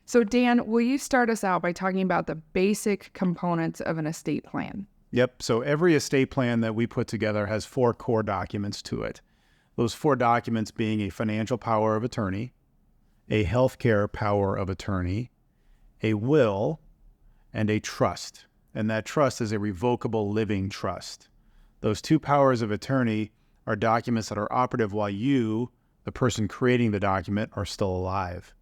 So Dan, will you start us out by talking about the basic components of an estate plan? Yep. So every estate plan that we put together has 4 core documents to it. Those 4 documents being a financial power of attorney, a healthcare power of attorney, a will, and a trust. And that trust is a revocable living trust. Those 2 powers of attorney are documents that are operative while you, the person creating the document, are still alive.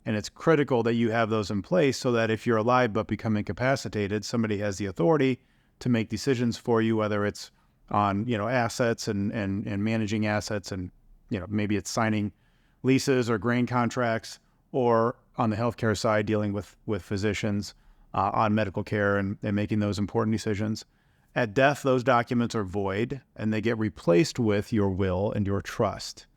And it's critical that you have those in place so that if you're alive but become incapacitated, somebody has the authority to make decisions for you, whether it's on, assets and managing assets, and, maybe it's signing leases or grain contracts, or on the healthcare side, dealing with physicians on medical care and making those important decisions. At death, those documents are void and they get replaced with your will and your trust.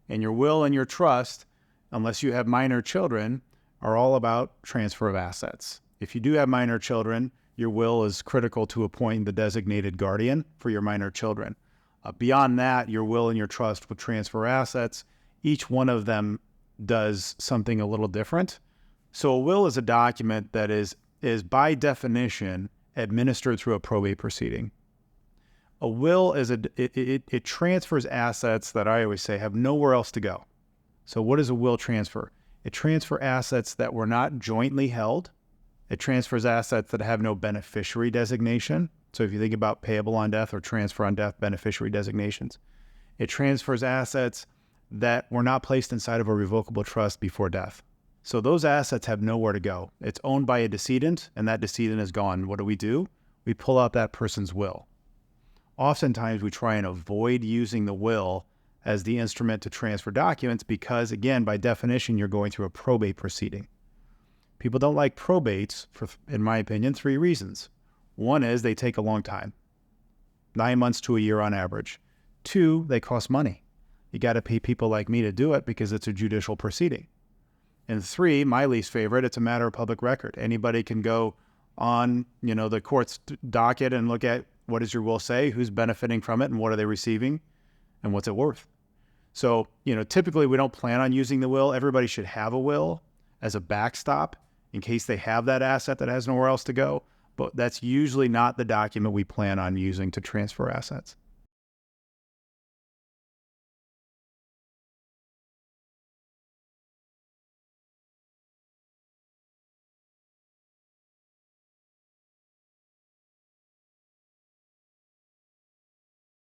And your will and your trust, unless you have minor children, are all about transfer of assets. If you do have minor children, your will is critical to appointing the designated guardian for your minor children. Beyond that, your will and your trust will transfer assets. Each one of them does something a little different. So a will is a document that is by definition administered through a probate proceeding. A will is it transfers assets that I always say have nowhere else to go. So what does a will transfer? It transfers assets that were not jointly held. It transfers assets that have no beneficiary designation. So if you think about payable on death or transfer on death beneficiary designations, it transfers assets that were not placed inside of a revocable trust before death. So those assets have nowhere to go. It's owned by a decedent, and that decedent is gone. What do? We pull out that person's will. Oftentimes, we try and avoid using the will as the instrument to transfer documents because, again, by definition, you're going through a probate proceeding. People don't like probates for, in my opinion, 3 reasons. One is they take a long time, 9 months to a year on average. 2, they cost money. You got to pay people like me to do it because it's a judicial proceeding. And 3, my least favorite, it's a matter of public record. Anybody can go on, the court's docket and look at what does your will say, who's benefiting from it, and what are they receiving, and what's it worth. So, typically we don't plan on using the will. Everybody should have a will as a backstop in case they have that asset that has nowhere else to go. But that's usually not the document we plan on using to transfer assets.